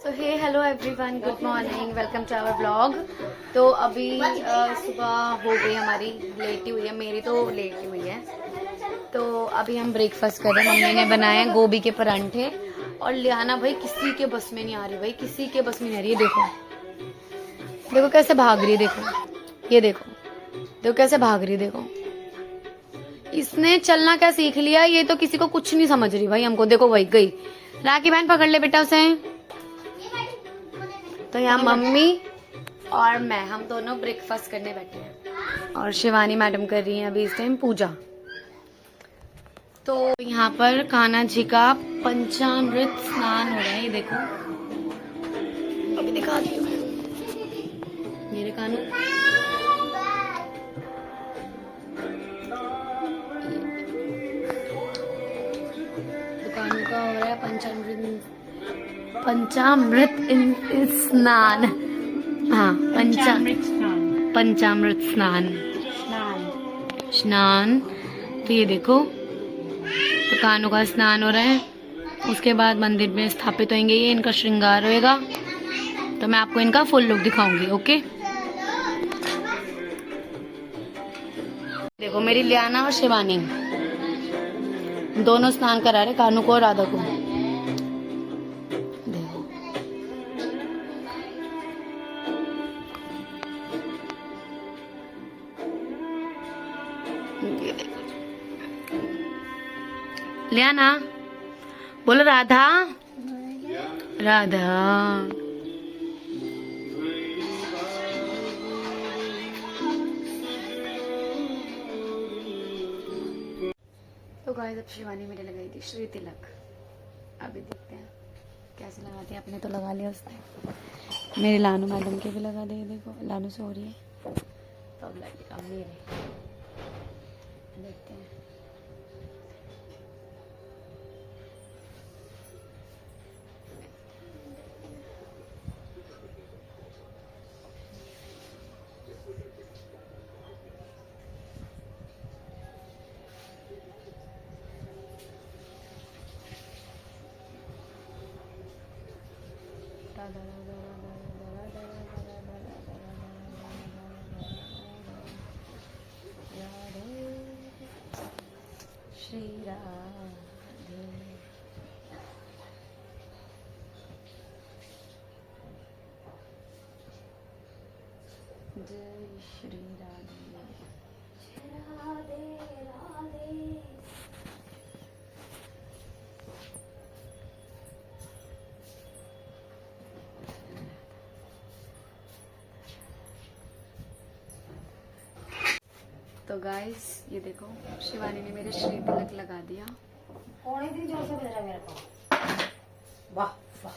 So hey hello everyone, good morning, welcome to our vlog. तो अभी सुबह हो गई हमारी, लेट ही हुई है, मेरी तो लेट ही हुई है। तो अभी हम ब्रेकफास्ट कर रहे हैं। मम्मी ने बनाए हैं गोभी के परांठे और लियाना भाई किसी के बस में नहीं आ रही, भाई किसी के बस में नहीं आ रही है। देखो देखो कैसे भाग रही है, देखो ये देखो, देखो कैसे भाग रही है, देखो इसने चलना क्या सीख लिया, ये तो किसी को कुछ नहीं समझ रही भाई। हमको देखो वही गई, राखी बहन पकड़ ले बेटा उसे। तो यहाँ मम्मी और मैं, हम दोनों ब्रेकफास्ट करने बैठे हैं और शिवानी मैडम कर रही हैं अभी इस टाइम पूजा। तो यहाँ पर कान्हा जी का पंचामृत स्नान हो रहा है, ये देखो अभी दिखाती हूँ मैं। ये कान्हा, दुकानों का हो रहा है पंचामृत स्नान। हाँ, पंचामृत स्नान। तो ये देखो दुकानों का स्नान हो रहा है, उसके बाद मंदिर में स्थापित होंगे, ये इनका श्रृंगार होएगा। तो मैं आपको इनका फुल लुक दिखाऊंगी। ओके, देखो मेरी लियाना और शिवानी दोनों स्नान करा रहे कानू को और राधा को। देखो ये देखो, लियाना बोलो राधा राधा। तो गाइस अब शिवानी मेरे लगाई थी श्री तिलक, अभी देखते हैं कैसे लगाती है। अपने तो लगा लिया उसने, मेरे लानू मैडम के भी लगा दे। देखो लानू सो रही है तो अब लगेगा मेरे, देखते हैं। श्री राधे जय श्री राधे राधे राधे। तो गाइस ये देखो शिवानी ने मेरे श्री तिलक लगा दिया। जोर से बज रहा मेरे को, वाह वाह।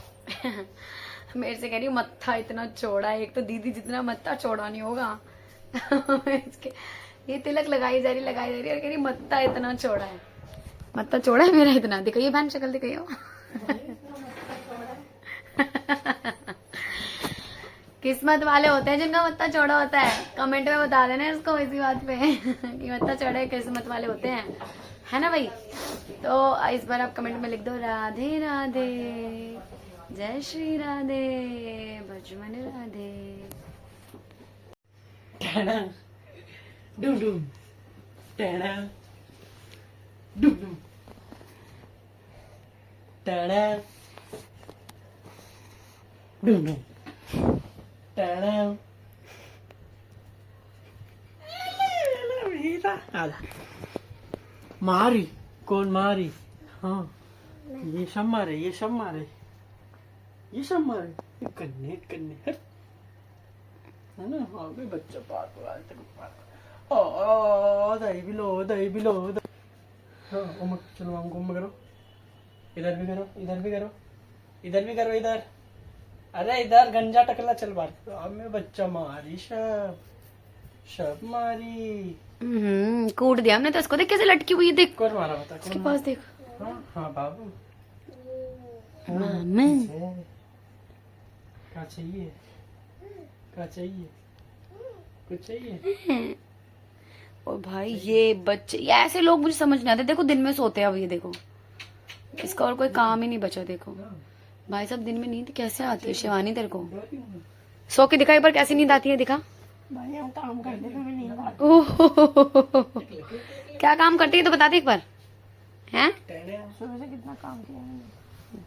मेरे से कह रही मत्था इतना चौड़ा है, एक तो दीदी जितना मत्था चौड़ा नहीं होगा। इसके ये तिलक लगाई जा रही और कह रही मत्था इतना चौड़ा है। मत्था चौड़ा है मेरा इतना, दिखाइए बहन शक्ल दिखाइए। किस्मत वाले होते हैं जिनका मत्था चौड़ा होता है। कमेंट में बता देना इसको इसी बात पे कि मत्था चौड़ा है, किस्मत वाले होते हैं, है ना भाई। तो इस बार आप कमेंट में लिख दो राधे राधे जय श्री राधे भजमन राधे। डूम डूम टैना डूम डूम टैना डूम डूम टैना। मारी कौन मारी? हाँ ये सब मारे, ये सब मारे, ये सब मारे। कन्ने कन्ने है ना। हाँ भाई बच्चा पार ओ दही भी लो, दही भी लो। हाँ उम्र चलो हमको उम्र करो, इधर भी करो, इधर भी करो, इधर भी करो, इधर। अरे इधर गंजा टकला चल बात। अब मैं बच्चा मारी शब मारी। कूट दिया हमने तो इसको, देख कैसे लटकी हुई है, देख कौन मारा बता, इसके पास देख। हाँ बाबू क्या चाहिए, क्या चाहिए, कुछ चाहिए? और भाई ये बच्चे, ये ऐसे लोग मुझे समझ नहीं आते। देखो दिन में सोते हैं अब, ये देखो इसका और कोई काम ही नहीं बचा। देखो भाई साहब दिन में नींद कैसे आती है शिवानी तेरे को? सो के दिखा एक बार कैसी नींद आती है, दिखा। भाई हम काम करते थे, मैं नींद आती ओह क्या काम करती है तो बता दे एक बार। हैं है। सुबह से कितना काम किया मैंने।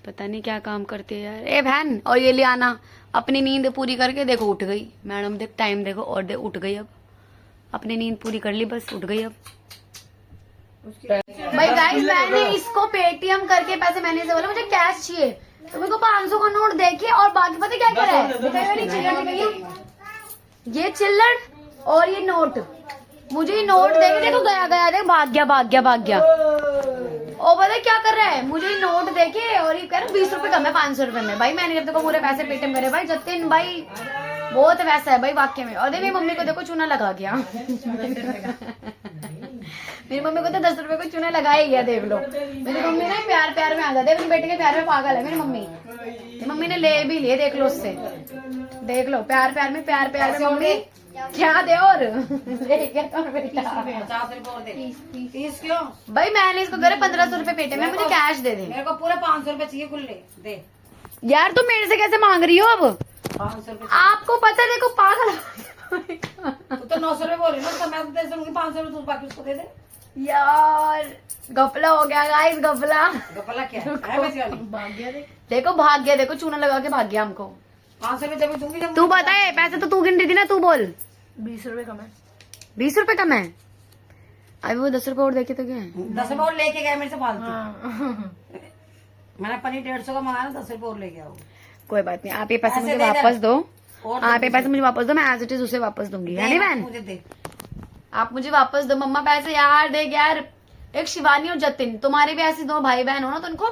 पता नहीं क्या काम करते हैं यार। ए बहन, और ये ले आना। अपनी नींद पूरी करके देखो उठ गई मैडम, देख टाइम देखो, और उठ गई अब। अपनी नींद पूरी कर ली बस, उठ गई अब। भाई गाइस, मैंने इसको पेटीएम करके पैसे, मैंने इसे बोला मुझे कैश चाहिए, तो मेरे को 500 का नोट देके और बाकी पता क्या करा है, ये चिल्लड़ और ये नोट, मुझे ये नोट देके देखो गया गया, देख भाग गया भाग गया भाग गया। और पता है क्या कर रहा है, मुझे ये नोट देके और ये कह रहा 20 रुपए कम है 500 रुपए में। भाई मैंने जब तक पूरे पैसे पेटीएम करे भाई, जतिन भाई बहुत वैसा है भाई वाक्य में। और मेरी मम्मी को देखो चूना लगा गया मेरी मम्मी को तो 10 रुपए को चूना लगा ही गया, देख लो। मेरी मम्मी ना प्यार प्यार में आ जाती है, अपने बेटे के प्यार में पागल है मेरी मम्मी। मेरी मम्मी ने ले भी लिए, देख लो उससे, देख लो प्यार प्यार में मम्मी क्या दे और क्यों भाई मैंने इसको करे 1500 रुपए पेटे में, मुझे कैश दे दे। मेरे को पूरे 500 रुपए चाहिए खुले दे। यार तुम मेरे से कैसे मांग रही हो अब? 500 रुपए आपको पता है देखो पागल तू तो 900 रुपए बोल रही ना, तो मैं तो तेरे से लूंगी 500 रुपए, तू बाकी उसको दे दे। यार गपला हो गया गाइस, गपला। गपला क्या है वैसे वाली? भाग गया देख। देखो भाग गया, देखो चूना लगा के भाग गया हमको। 500 रुपए जब दूंगी जब तू बताए, पैसे तो तू गिन रही थी ना, तू बोल। 20 रुपए कम है। 20 रुपए कम है? अभी वो 10 रुपए और देखे तो क्या है? 10 रुपए और लेके गए मेरे से फालतू। हाँ। मैंने पनीर 150 का मंगाया, 10 रुपए और लेके आओ। कोई बात नहीं, आप ये पैसे ऐसे मुझे दे दे। वापस दो। और आप ये पैसे मुझे वापस दो, मैं एज इट इज उसे वापस दूंगी, है नहीं बहन? मुझे दे। आप मुझे वापस दो मम्मा पैसे यार, देख यार। एक शिवानी और जतिन, तुम्हारे भी ऐसे दो भाई बहन हो ना, तो उनको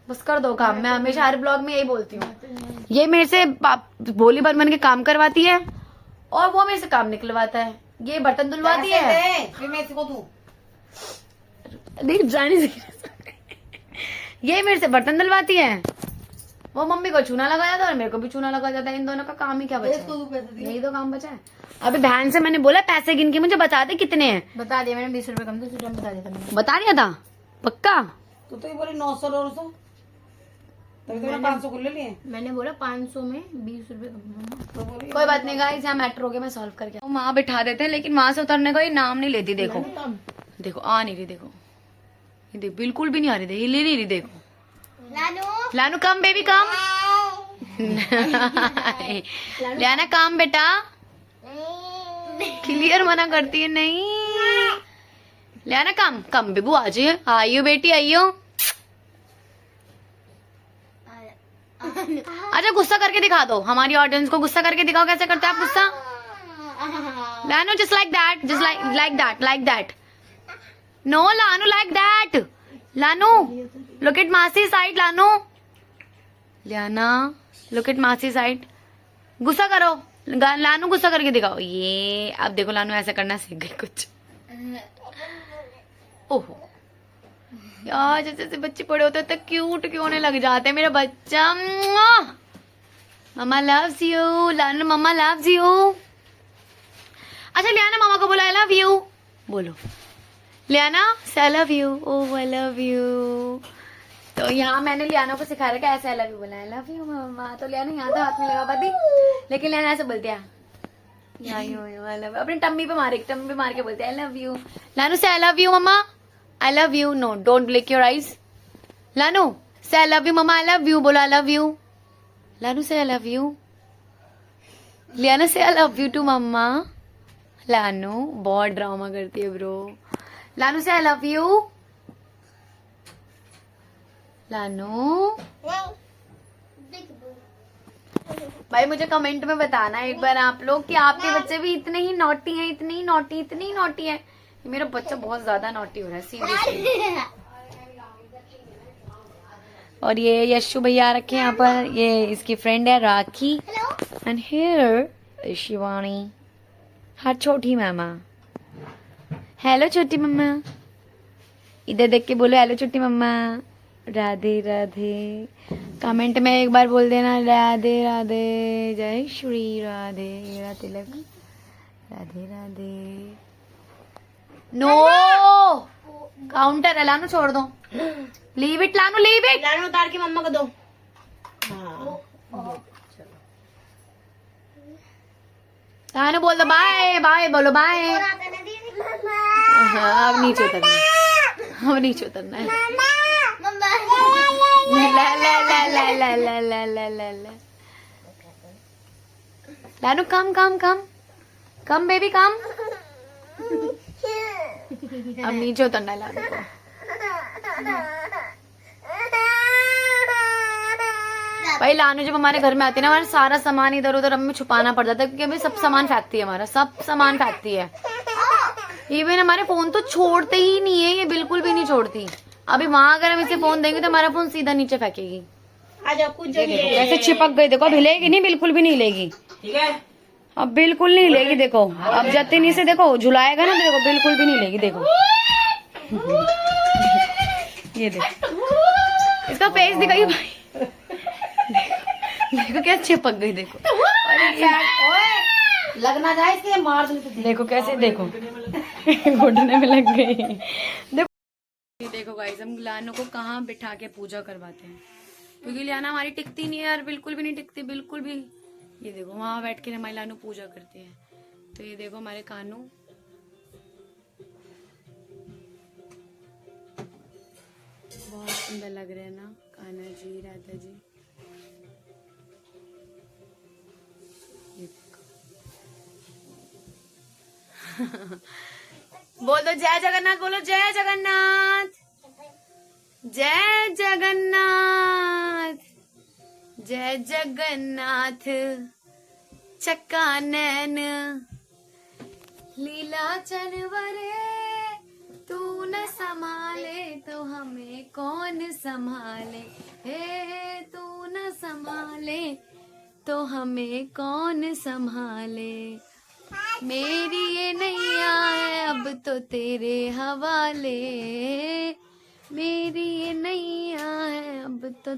बस कर दो काम। मैं हमेशा हर ब्लॉग में यही बोलती हूँ। ये मेरे से बोली बन के काम करवाती है और वो मेरे से काम निकलवाता है। ये बर्तन धुलवाती पैसे है, दे, फिर मैं इसको दूं। देख जाने से ये मेरे से बर्तन धुलवाती है, वो मम्मी को चूना लगाया था और मेरे को भी चूना लगा जाता है। इन दोनों का काम ही क्या बचा है? यही तो काम बचा है। अभी बहन से मैंने बोला पैसे गिन के मुझे बता दे कितने हैं। बता दिया मैंने, 20 रुपए कम थे, बता दिया था मैंने। बता दिया था पक्का? तू तो ये बोली 900 और 100, तभी तो मैंने 500 खुले लिए। मैंने बोला 500 में 20 रुपए कम। तो बोली कोई बात नहीं गाइस, यहाँ मैटर हो गया, मैं सॉल्व करके वहाँ बिठा देते हैं, लेकिन वहां से उतरने का ये नाम नहीं लेती। देखो देखो आ नहीं रही, देखो ये देख बिल्कुल भी नहीं आ रही, देख ये ले नहीं रही। देखो लानू कम बेबी कम लाना काम बेटा, क्लियर मना करती है नहीं। लाना काम कम बेबू, आ जाइए, आइयो बेटी आइयो। अच्छा गुस्सा करके दिखा दो, हमारी ऑडियंस को गुस्सा करके दिखाओ, कैसे करते हैं आप गुस्सा? Lanu just like that, just like that. No Lanu like that, Lanu look at masi side, Lanu Liana look at masi side. गुस्सा करो लानू, गुस्सा करके दिखाओ। ये अब देखो लानू ऐसा करना सीख गई कुछ। ओहो यार, जैसे जैसे बच्चे बड़े होते हैं तो क्यूट क्यों होने लग जाते हैं। मेरा बच्चा mama loves you, Lanu mama loves you. अच्छा लियाना मामा को बोलो आई लव यू, बोलो लियाना से I love you. Oh I love you. तो यहाँ मैंने लियाना को सिखा रखा ऐसे आई लव यू बोला, आई लव यू मम्मा। तो लियाना यहाँ तो हाथ में लगा पाती, लेकिन लियाना ऐसे बोलती है आई लव, अपनी टम्मी पे मार के बोलते आई लव यू। लानू से I love you mama, I love you. No don't blink your eyes. Lanu से I love you mama, I love you बोलो, आई लव यू। लानू से आई लव यू। लियाना से I love you too mama. Lanu बहुत drama करती है bro. लानू से I love you. लानू भाई मुझे कमेंट में बताना एक बार आप लोग कि आपके बच्चे भी इतने ही नॉटी हैं, इतने ही नॉटी है। मेरा बच्चा बहुत ज्यादा नॉटी हो रहा है सीरियसली। और ये यशु भैया रखे यहाँ पर, ये इसकी फ्रेंड है राखी, एंड हियर शिवानी, हर छोटी मामा। हेलो छोटी मम्मा, इधर देख के बोलो हेलो छोटी मम्मा। राधे राधे, कमेंट में एक बार बोल देना राधे राधे, जय श्री राधे, मेरा तिलक राधे राधे। नो काउंटर है लानू, छोड़ दो। Leave it Lanu, leave it. Lanu उतार के मम्मा को दो। लानू बोल दो बाय बाय, बोलो बाय। हाँ, अब नीचे उतरना है, अब नीचे उतरना है। ला ला ला ला ला ला ला ला ला ला। लानू कम कम कम कम बेबी कम। अब नीचे उतरना है लानू को। भाई लानू जब हमारे घर में आती है ना, हमारा सारा सामान इधर उधर हमें छुपाना पड़ जाता है, क्योंकि अभी सब सामान फेंकती है, हमारा सब सामान फेंकती है। इवन हमारे फोन तो छोड़ते ही नहीं है, ये बिल्कुल भी नहीं छोड़ती। अभी वहां अगर हम इसे फोन देंगे तो हमारा फोन सीधा नीचे फेंकेगी। आजा कुछ ये देखो कैसे चिपक गई, देखो अब हिलेगी नहीं, बिल्कुल भी नहीं हिलेगी। ठीक है, अब बिल्कुल नहीं हिलेगी। देखो अब जतिन से देखो झुलाएगा ना, देखो बिल्कुल भी नहीं हिलेगी। देखो ये देखो इसका फेस दिखाइए भाई, देखो क्या चिपक गई। देखो लगना जाए इसके मार दूं। देखो कैसे, देखो घुटने में लग गई। देखो देखो गाइस, हम लानू को कहाँ बिठा के पूजा करवाते हैं, क्योंकि लियाना हमारी टिकती नहीं है यार, बिल्कुल भी नहीं टिकती, बिल्कुल भी। ये देखो वहां बैठ के हमारी लानू पूजा करते हैं। तो ये देखो हमारे कानू, बहुत सुंदर लग रहे हैं ना कान्हा जी, राधा जी। बोल दो जय जगन्नाथ, बोलो जय जगन्नाथ, जय जगन्नाथ, जय जगन्नाथ। चक्का नैन लीला चनवरे, तू न संभाले तो हमें कौन संभाले, हे तू न संभाले तो हमें कौन संभाले। मेरी ये नैया है अब तो तेरे हवाले, मेरी ये नैया है अब तो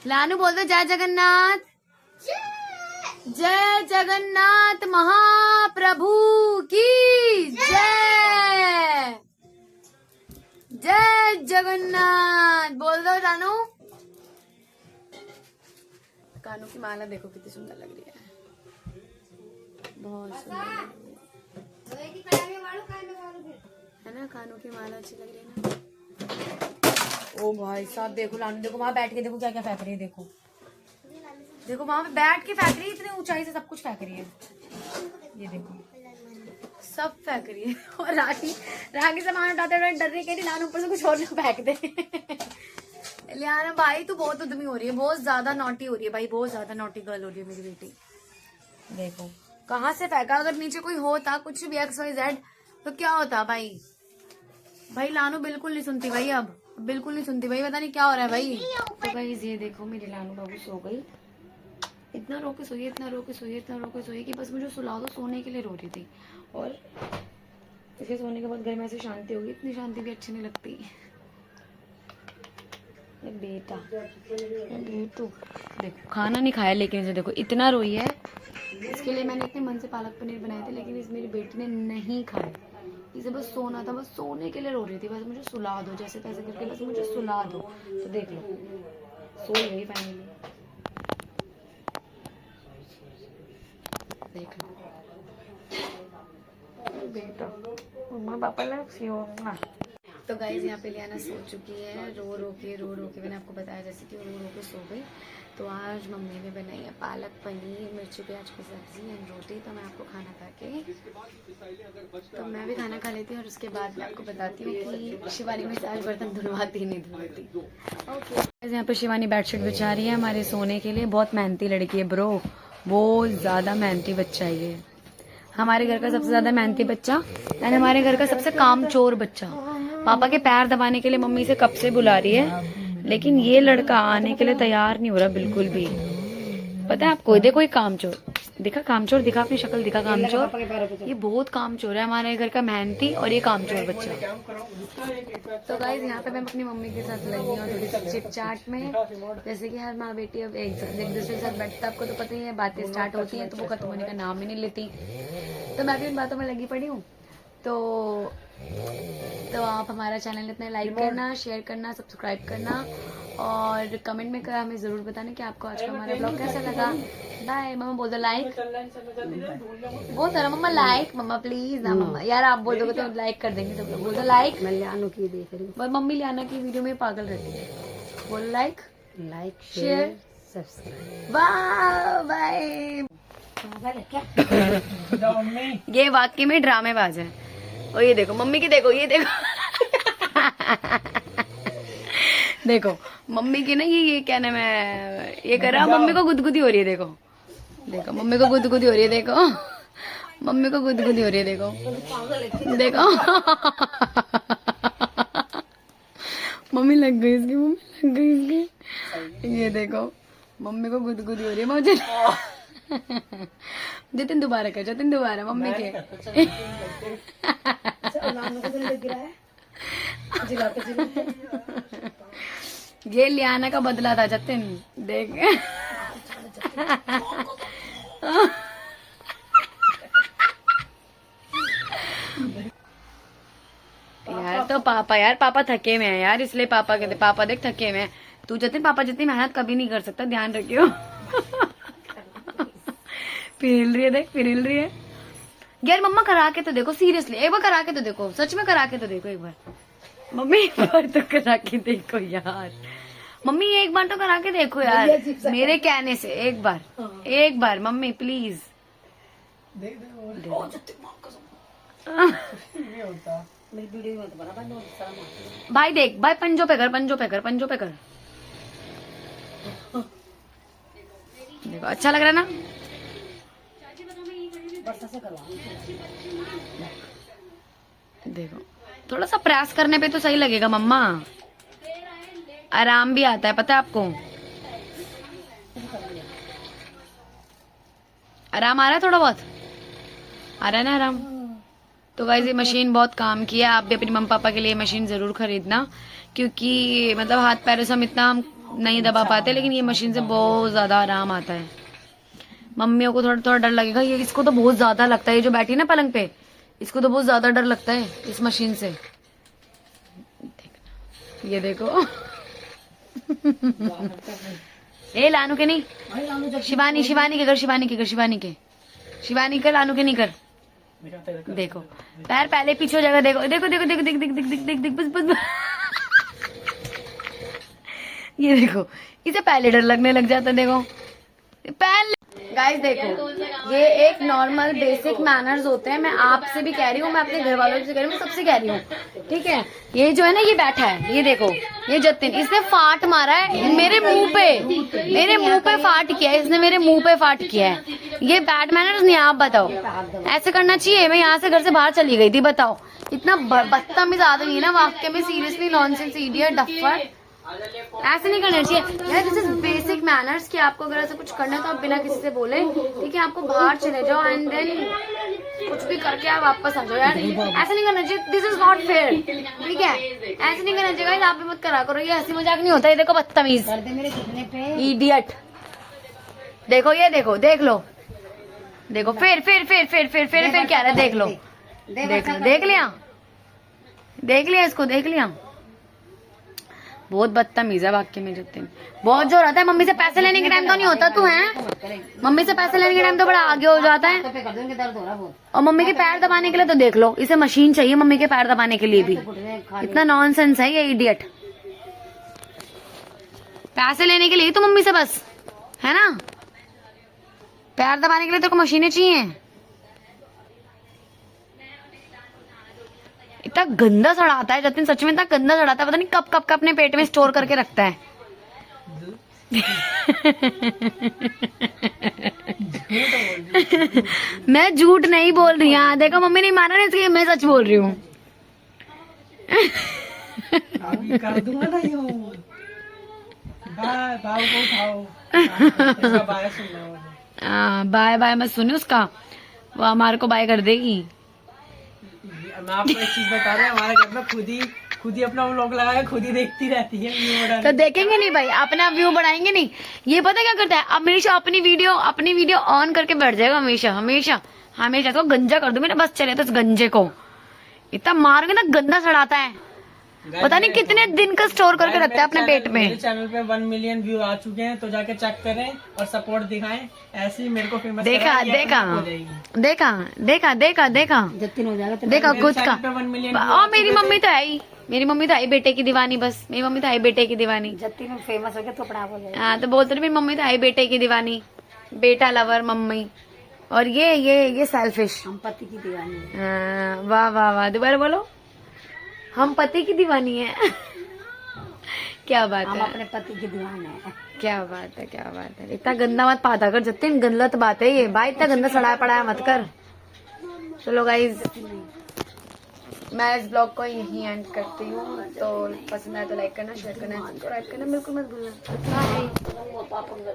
लानू बोल दो जय जगन्नाथ, जय जगन्नाथ महाप्रभु की जय, जय जगन्नाथ। बोल दो रानू। कानों की माला देखो कितनी सुंदर लग रही है, बहुत सुंदर है ना, कानों की माला अच्छी लग रही है ना। ओ भाई साहब देखो लानू, देखो वहां बैठ के देखो क्या क्या फेंक रही है। देखो देखो वहां पे बैठ के फेंक रही है, इतनी ऊंचाई से सब कुछ फेंक रही है। ये देखो सब फेंक रही है। और राखी सामान उठाते हुए डर रही है, लानू ऊपर से कुछ और ना फेंक दे। लियाना भाई तू बहुत उद्यमी हो रही है, बहुत ज्यादा नॉटी हो रही है भाई, बहुत ज्यादा नॉटी गर्ल हो रही है मेरी बेटी। देखो कहाँ से फेंका, अगर नीचे कोई होता कुछ भी XYZ तो क्या होता भाई। भाई लानू बिल्कुल नहीं सुनती भाई, अब बिल्कुल नहीं सुनती भाई, पता नहीं क्या हो रहा है भाई। तो भाई ये देखो मेरी लानू बाबू सो गई, इतना रो के सोई, इतना रो के सोई, इतना रो के सोई कि बस मुझे सुला दो, सोने के लिए रो रही थी। और इसके सोने के बाद घर में ऐसी शांति होगी, इतनी शांति भी अच्छी नहीं लगती। बेटा बेटू देखो खाना नहीं खाया, लेकिन इसे देखो इतना रोई है। इसके लिए मैंने इतने मन से पालक पनीर बनाए थे, लेकिन इस मेरी बेटी ने नहीं खाया। इसे बस सोना था, बस सोने के लिए रो रही थी, बस मुझे सुला दो जैसे तैसे करके, बस मुझे सुला दो। तो देख लो सो गई फाइनली, देख लो बेटा मम्मा पापा लव यू। तो गाइज यहाँ पे लियाना सो चुकी है, रो रो के मैंने आपको बताया जैसे कि वो रो के सो गई। तो आज मम्मी ने बनाई है पालक पनीर, मिर्ची प्याज की सब्जी एंड रोटी। तो मैं आपको खाना खा के, तो मैं भी खाना खा लेती हूँ और उसके बाद मैं आपको बताती हूँ कि शिवानी में से आज बर्तन धुलवाती नहीं धुलवाती। ओके यहाँ पे शिवानी बेडशीट बिछा रही है हमारे सोने के लिए। बहुत मेहनती लड़की है ब्रो, बहुत ज्यादा मेहनती बच्चा है ये, हमारे घर का सबसे ज्यादा मेहनती बच्चा एंड हमारे घर का सबसे कामचोर बच्चा। पापा के पैर दबाने के लिए मम्मी से कब से बुला रही है, लेकिन ये लड़का आने के लिए तैयार नहीं हो रहा बिल्कुल भी। पता है आपको, देखो ये कामचोर दिखा, कामचोर दिखा, अपनी शक्ल दिखा कामचोर। ये बहुत कामचोर है हमारे घर का मेहनती, और ये कामचोर बच्चा। तो गाइस यहाँ पे मैं अपनी मम्मी के साथ लगी हूँ थोड़ी सी चिट चाट में, जैसे कि हर माँ बेटी अब एक दूसरे के साथ बैठता, आपको तो पता ही है, बातें स्टार्ट होती हैं तो वो खत्म होने का नाम ही नहीं लेती। तो मैं भी उन बातों में लगी पड़ी हूँ। तो तो आप हमारा चैनल इतना लाइक करना, शेयर करना, सब्सक्राइब करना और कमेंट में कर हमें ज़रूर बताना कि आपको आज का हमारा ब्लॉग कैसा लगा। बाय। मम्मा बोल दो लाइक, बोल दो ना मम्मा लाइक। मम्मा प्लीज ना मम्मा, यार आप बोल दोगे तो लाइक कर देंगे सब लोग। बोल दो लाइक। मैं लियानो की देख रही पर मम्मी लियाना की वीडियो में पागल रहती है। बोलो लाइक, हूँ। Like share, subscribe. बाय। जाओ मम्मी। ये वाकई में ड्रामेबाज है। और ये देखो मम्मी की, देखो ये देखो देखो मम्मी की ना, ये क्या नाम है, ये कर रहा, मम्मी को गुदगुदी हो रही है। देखो देखो मम्मी को गुदगुदी हो रही है। देखो मम्मी को गुदगुदी हो रही है। देखो देखो मम्मी लग गई इसकी, मम्मी लग गई इसकी। ये देखो मम्मी को गुदगुदी हो रही है मुझे। जतिन दोबारा कर, जतिन दोबारा मम्मी के। ये लियाना का बदला था जतिन, देख। यार तो पापा, यार पापा थके हुए हैं यार, इसलिए पापा कहते, पापा देख थके हुए हैं। तू जतिन पापा जितनी मेहनत कभी नहीं कर सकता, ध्यान रखियो। फिर हिल रही है, देख फिर हिल रही है। यार मम्मा करा के तो देखो, सीरियसली एक बार करा के तो देखो, सच में करा के तो देखो एक बार। मम्मी एक बार तो करा के देखो यार, मम्मी एक बार तो करा के देखो यार, मेरे कहने से एक बार मम्मी प्लीज। देख होता मेरी वीडियो में तो बना बंद हो सारा। भाई देख भाई, पंजों पे कर, पंजों पे कर, पंजों पे कर। देखो अच्छा लग रहा है ना। बरसा से करवा। देखो थोड़ा सा प्रयास करने पे तो सही लगेगा मम्मा, आराम भी आता है, पता है आपको। आराम आ रहा है, थोड़ा बहुत आ रहा है ना आराम। तो गाइस ये मशीन बहुत काम की है, आप भी अपनी मम्मी पापा के लिए मशीन जरूर खरीदना, क्योंकि मतलब हाथ पैरों से हम इतना नहीं दबा पाते, लेकिन ये मशीन से बहुत ज्यादा आराम आता है। मम्मियों को थोड़ा थोड़ा डर लगेगा, ये इसको तो बहुत ज्यादा लगता है, ये जो बैठी है ना पलंग पे, इसको तो बहुत ज्यादा डर लगता है इस मशीन से। ये देखो ए लानू के नहीं, शिवानी, शिवानी के कर, शिवानी के कर, शिवानी के, शिवानी कर, लानू के नहीं कर। देखो पैर पहले पीछे हो जाएगा। देखो देखो देखो देखो देख देख देख देख देख देख बस बस। ये देखो इसे पहले डर लगने लग जाता है। देखो पहले गाइस देखो, ये एक नॉर्मल बेसिक मैनर्स होते हैं। मैं आपसे भी कह रही हूँ, मैं अपने घर वालों से कह रही हूँ, मैं सबसे कह रही हूँ, ठीक है। ये जो है ना, ये बैठा है, ये देखो ये जतिन, इसने फाट मारा है मेरे मुंह पे, मेरे मुंह पे फाट किया है इसने, मेरे मुंह पे फाट किया है। ये बैड मैनर्स नहीं, आप बताओ ऐसे करना चाहिए? मैं यहाँ से घर से बाहर चली गई थी, बताओ। इतना बदतमीज आदमी है ना वाकई में, सीरियसली नॉनसेंस इडियट डफर। ऐसे नहीं करना चाहिए यार, दिस इज बेसिक मैनर्स कि आपको अगर ऐसा कुछ करना है तो आप बिना किसी से बोले, ठीक है, आपको बाहर चले जाओ एंड देन कुछ भी करके आप वापस आ जाओ यार। ऐसा नहीं करना चाहिए, दिस इज नॉट फेयर, ठीक है। ऐसे नहीं करना चाहिए, आप भी मत करा करो, ये हंसी मजाक नहीं होता। ये देखो बदतमीज इडियट, देखो ये देखो, देख लो, देखो फिर क्या रहा है, देख लो, देख लो, देख लिया, देख लिया इसको, देख लिया। बहुत बदतमीज है वाकई में जतिन, बहुत जोर आता है। मम्मी से पैसे लेने के टाइम तो नहीं होता तू है, मम्मी से पैसे लेने के टाइम तो बड़ा आगे हो जाता है। और मम्मी के पैर दबाने के लिए तो देख लो, इसे मशीन चाहिए मम्मी के पैर दबाने के लिए भी। इतना नॉनसेंस है ये इडियट। पैसे लेने के लिए तो मम्मी से बस है ना, पैर दबाने के लिए तो मशीनें चाहिए। इतना गंदा सड़ाता है जतिन, सच में इतना गंदा सड़ाता है, पता नहीं कब कब का अपने पेट में स्टोर करके रखता है। मैं झूठ नहीं बोल रही, हाँ देखो मम्मी नहीं माना ना, इसलिए मैं सच बोल रही हूँ। कर दूंगा ना यूं। बाय बाय को उठाओ, बाय सुनना। बाय बाय मत सुने उसका, वो हमारे को बाय कर देगी। मैं आपको एक चीज बता रहा हूँ, हमारे घर में खुद ही अपना व्लॉग लगा के खुद ही देखती रहती है, व्यू बढ़ाने। तो देखेंगे नहीं भाई, अपना व्यू बढ़ाएंगे नहीं। ये पता क्या करता है, हमेशा अपनी वीडियो ऑन करके बैठ जाएगा, हमेशा हमेशा हमेशा। तो गंजा कर दूं मेरा, बस चले तो इस गंजे को, इतना मारोगे ना गंदा सड़ाता है, पता नहीं कितने दिन का स्टोर करके रखता है अपने पेट मेरे में। चैनल पे 1 मिलियन व्यू आ चुके हैं, तो जाके चेक करें और सपोर्ट दिखाएं। ऐसे ही मेरे को फेमस देखा देखा देखा देखा देखा देखा जतिन हो जाएगा तो देखा खुद का। 1 मिलियन और मेरी मम्मी तो है ही, मेरी मम्मी तो है ही बेटे की दीवानी, बस मेरी मम्मी तो है ही बेटे की दीवानी। जतिन फेमस हो गया तो अपना हो जाएगा। हाँ तो बोलते मेरी मम्मी तो है ही बेटे की दीवानी, बेटा लवर मम्मी। और ये सेल्फिश। हम पति की दीवानी है। वाह वाह वाह, दोबारा बोलो। हम पति की दीवानी है। क्या बात हम है, अपने पति की दीवाने हैं। क्या बात है, क्या बात है। इतना गंदा मत पाता कर जतिन, गलत बात है ये भाई, इतना गंदा सड़ाया पड़ाया मत कर। चलो गाइज, मैं इस ब्लॉग को यहीं एंड करती हूँ। तो पसंद आए तो लाइक करना, शेयर करना, सब्सक्राइब करना बिल्कुल मत भूलना। बाय।